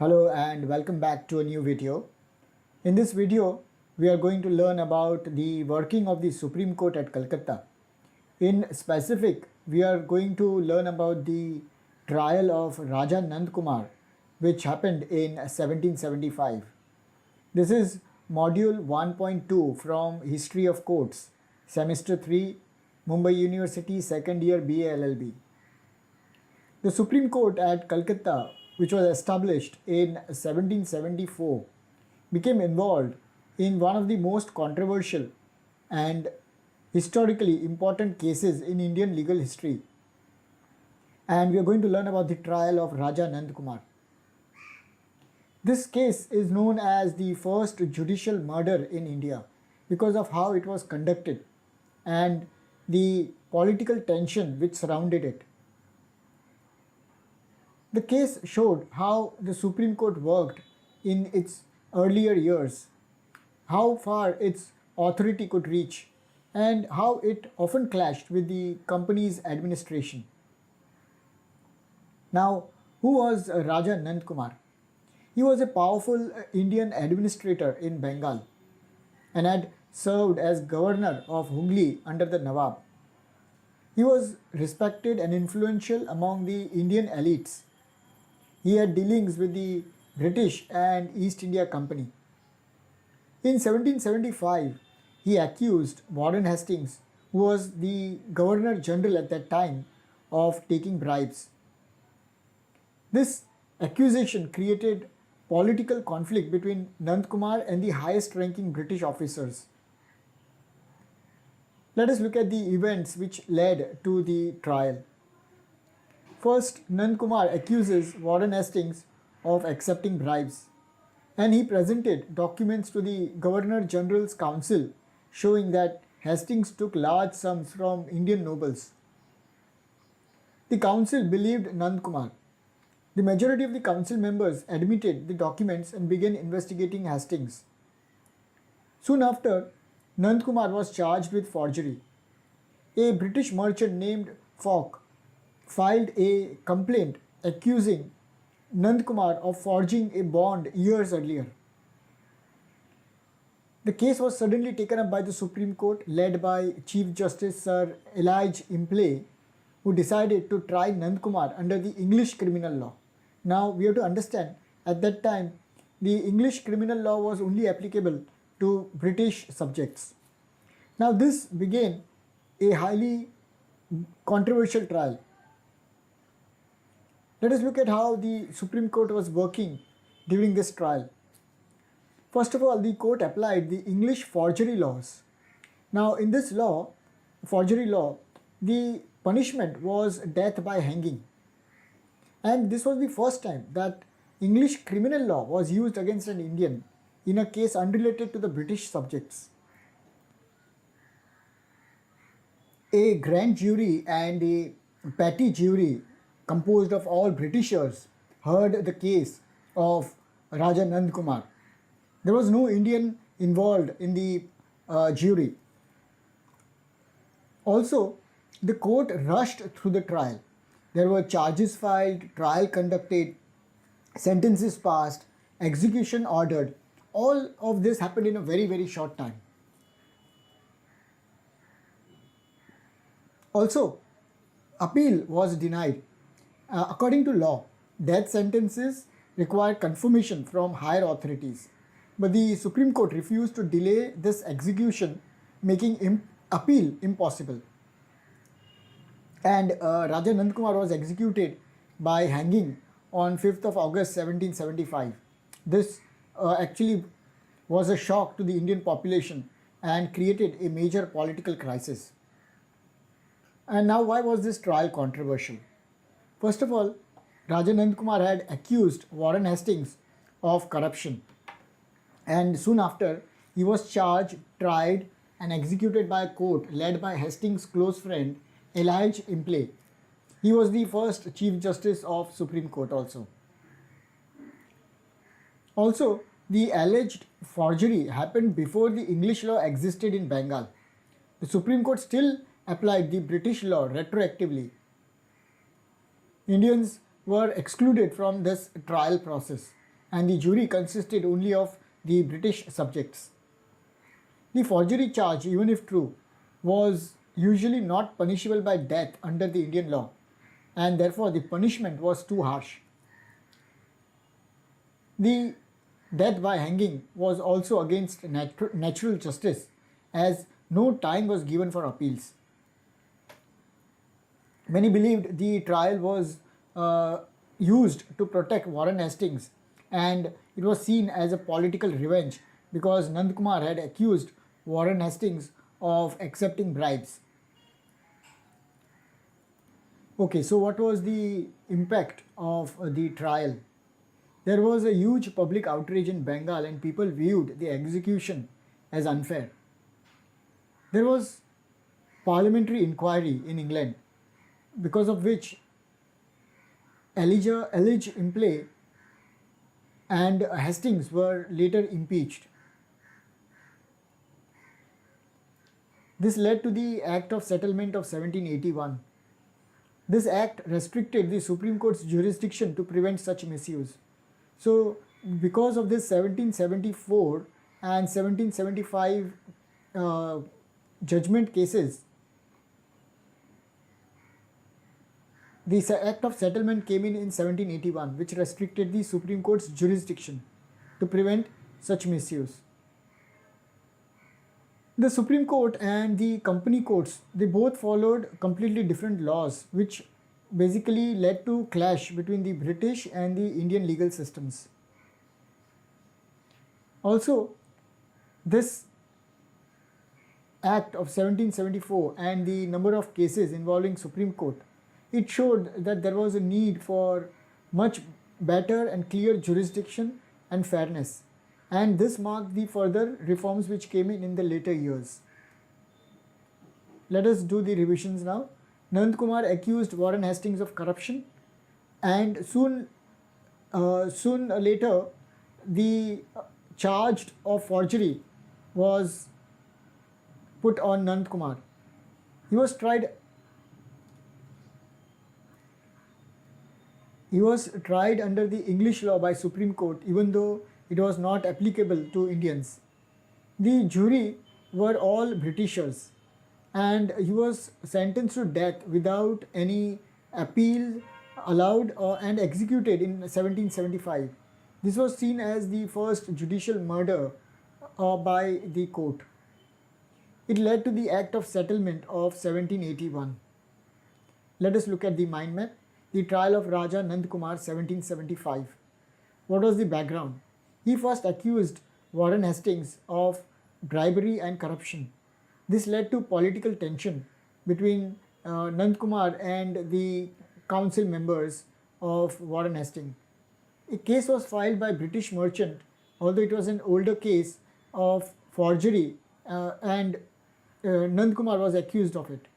Hello and welcome back to a new video. In this video, we are going to learn about the working of the Supreme Court at Calcutta. In specific, we are going to learn about the trial of Raja Nand Kumar, which happened in 1775. This is module 1.2 from History of Courts, semester 3, Mumbai University, second year BA LLB. The Supreme Court at Calcutta, which was established in 1774, became involved in one of the most controversial and historically important cases in Indian legal history. And we are going to learn about the trial of Raja Nand Kumar. This case is known as the first judicial murder in India because of how it was conducted and the political tension which surrounded it. The case showed how the Supreme Court worked in its earlier years, how far its authority could reach, and how it often clashed with the company's administration. Now, who was Raja Nand Kumar? He was a powerful Indian administrator in Bengal and had served as governor of Hooghly under the Nawab. He was respected and influential among the Indian elites. He had dealings with the British and East India Company. In 1775, he accused Warren Hastings, who was the Governor General at that time, of taking bribes. This accusation created political conflict between Nand Kumar and the highest ranking British officers. Let us look at the events which led to the trial. First, Nand Kumar accuses Warren Hastings of accepting bribes, and he presented documents to the Governor General's Council showing that Hastings took large sums from Indian nobles. The council believed Nand Kumar. The majority of the council members admitted the documents and began investigating Hastings. Soon after, Nand Kumar was charged with forgery. A British merchant named Falk filed a complaint accusing Nand Kumar of forging a bond years earlier. The case was suddenly taken up by the Supreme Court, led by Chief Justice Sir Elijah Imlay, who decided to try Nand Kumar under the English criminal law. Now we have to understand, at that time the English criminal law was only applicable to British subjects. Now this began a highly controversial trial. Let us look at how the Supreme Court was working during this trial. First of all, the court applied the English forgery laws. Now in this law, forgery law, the punishment was death by hanging. And this was the first time that English criminal law was used against an Indian in a case unrelated to the British subjects. A grand jury and a petty jury composed of all Britishers heard the case of Raja Nand Kumar. There was no Indian involved in the jury. Also, the court rushed through the trial. There were charges filed, trial conducted, sentences passed, execution ordered. All of this happened in a very short time. Also, appeal was denied. According to law, death sentences require confirmation from higher authorities. But the Supreme Court refused to delay this execution, making appeal impossible. And Raja Nand Kumar was executed by hanging on 5th of August 1775. This actually was a shock to the Indian population and created a major political crisis. And now, why was this trial controversial? First of all, Raja Nand Kumar had accused Warren Hastings of corruption, and soon after he was charged, tried and executed by a court led by Hastings' close friend Elijah Imlay. He was the first Chief Justice of Supreme Court also. Also, the alleged forgery happened before the English law existed in Bengal. The Supreme Court still applied the British law retroactively. Indians were excluded from this trial process. and the jury consisted only of the British subjects. The forgery charge, even if true, was usually not punishable by death under the Indian law, and therefore the punishment was too harsh. The death by hanging was also against natural justice, as no time was given for appeals. Many believed the trial was used to protect Warren Hastings, and it was seen as a political revenge because Nand Kumar had accused Warren Hastings of accepting bribes. Okay, so what was the impact of the trial? There was a huge public outrage in Bengal, and people viewed the execution as unfair. There was parliamentary inquiry in England, because of which Elijah Imlay and Hastings were later impeached. This led to the Act of Settlement of 1781. This act restricted the Supreme Court's jurisdiction to prevent such misuse. So, because of this 1774 and 1775 judgment cases, the Act of Settlement came in 1781, which restricted the Supreme Court's jurisdiction to prevent such misuse. The Supreme Court and the company courts, they both followed completely different laws, which basically led to clash between the British and the Indian legal systems. Also, this Act of 1774 and the number of cases involving Supreme Court, it showed that there was a need for much better and clear jurisdiction and fairness, and this marked the further reforms which came in the later years. Let us do the revisions now. Nand Kumar accused Warren Hastings of corruption, and soon later the charge of forgery was put on Nand Kumar. He was tried under the English law by Supreme Court, even though it was not applicable to Indians. The jury were all Britishers, and he was sentenced to death without any appeal allowed and executed in 1775. This was seen as the first judicial murder by the court. It led to the Act of Settlement of 1781. Let us look at the mind map. The trial of Raja Nand Kumar, 1775. What was the background? He first accused Warren Hastings of bribery and corruption. This led to political tension between Nand Kumar and the council members of Warren Hastings. A case was filed by British merchant, although it was an older case of forgery, and Nand Kumar was accused of it.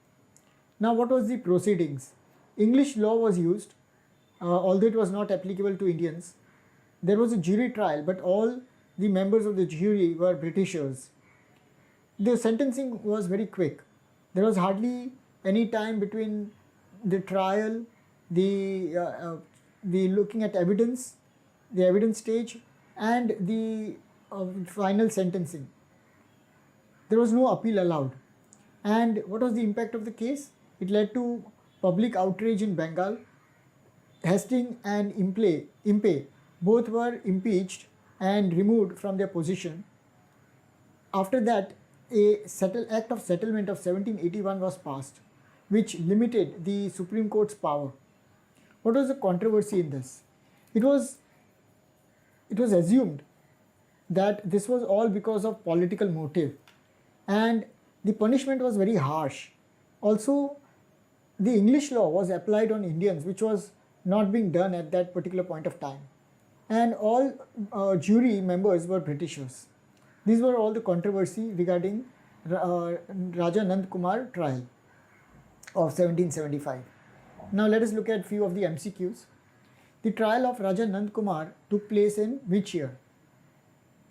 Now, what was the proceedings? English law was used, although it was not applicable to Indians. There was a jury trial, but all the members of the jury were Britishers. The sentencing was very quick. There was hardly any time between the trial, the looking at evidence, the evidence stage, and the final sentencing. There was no appeal allowed. And what was the impact of the case? It led to public outrage in Bengal. Hastings and Impe both were impeached and removed from their position. After that, Act of Settlement of 1781 was passed, which limited the Supreme Court's power. What was the controversy in this? It was assumed that this was all because of political motive, and the punishment was very harsh. Also, the English law was applied on Indians, which was not being done at that particular point of time, and all jury members were Britishers. These were all the controversy regarding Raja Nand Kumar trial of 1775. Now let us look at few of the MCQs. The trial of Raja Nand Kumar took place in which year?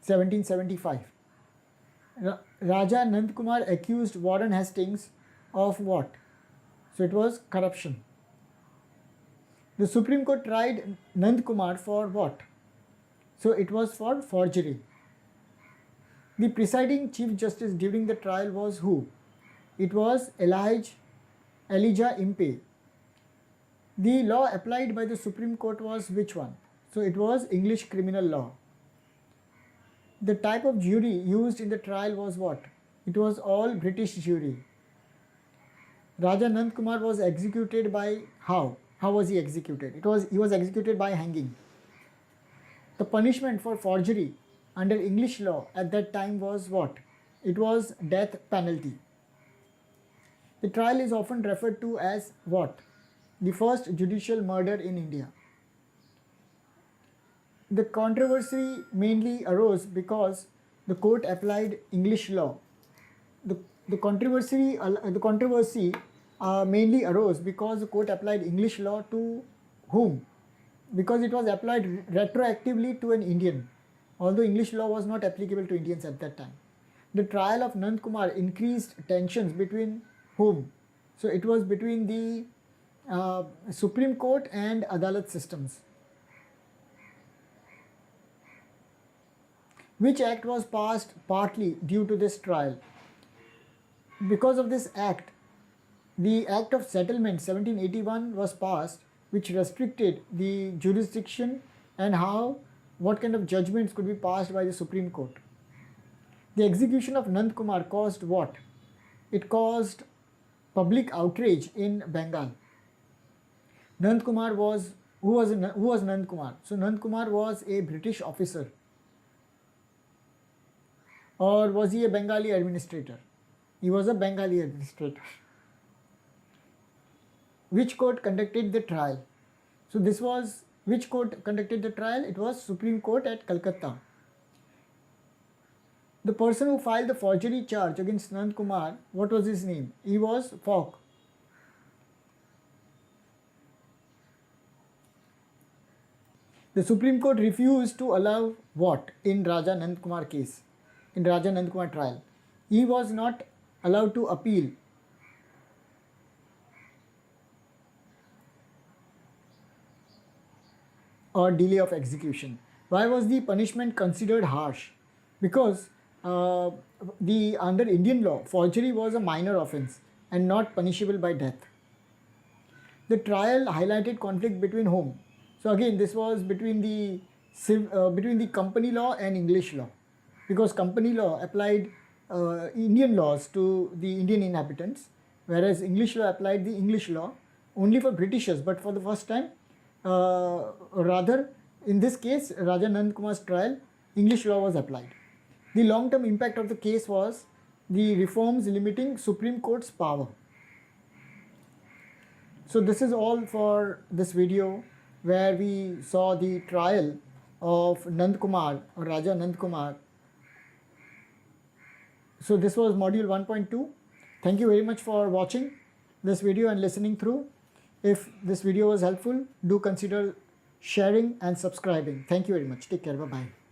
1775. Raja Nand Kumar accused Warren Hastings of what? So it was corruption. The Supreme Court tried Nand Kumar for what? So it was for forgery. The presiding Chief Justice during the trial was who? It was Elijah Impey. The law applied by the Supreme Court was which one? So it was English criminal law. The type of jury used in the trial was what? It was all British jury. Raja Nand Kumar was executed by how? How was he executed? He was executed by hanging. The punishment for forgery under English law at that time was what? It was death penalty. The trial is often referred to as what? The first judicial murder in India. The controversy mainly arose because the court applied English law. The controversy mainly arose because the court applied English law to whom? Because it was applied retroactively to an Indian, although English law was not applicable to Indians at that time. The trial of Nand Kumar increased tensions between whom? So it was between the Supreme Court and Adalat systems. Which act was passed partly due to this trial? Because of this act, the Act of Settlement 1781 was passed, which restricted the jurisdiction and what kind of judgments could be passed by the Supreme Court. The execution of Nand Kumar caused what? It caused public outrage in Bengal. Nand Kumar was, who was Nand Kumar? So Nand Kumar was a British officer, or was he a Bengali administrator? He was a Bengali administrator. Which court conducted the trial? So this was, which court conducted the trial? It was Supreme Court at Calcutta. The person who filed the forgery charge against Nand Kumar, what was his name? He was Falk. The Supreme Court refused to allow what in Raja Nand Kumar case, in Raja Nand Kumar trial? He was not allowed to appeal. Or delay of execution. Why was the punishment considered harsh? Because under Indian law, forgery was a minor offence and not punishable by death. The trial highlighted conflict between whom? So again, this was between the company law and English law, because company law applied Indian laws to the Indian inhabitants, whereas English law applied the English law only for Britishers, but for the first time, rather in this case, Raja Nand Kumar's trial, English law was applied. The long-term impact of the case was the reforms limiting Supreme Court's power. So this is all for this video, where we saw the trial of Nand Kumar or Raja Nand Kumar. So this was module 1.2. Thank you very much for watching this video and listening through. If this video was helpful, do consider sharing and subscribing. Thank you very much. Take care. Bye-bye.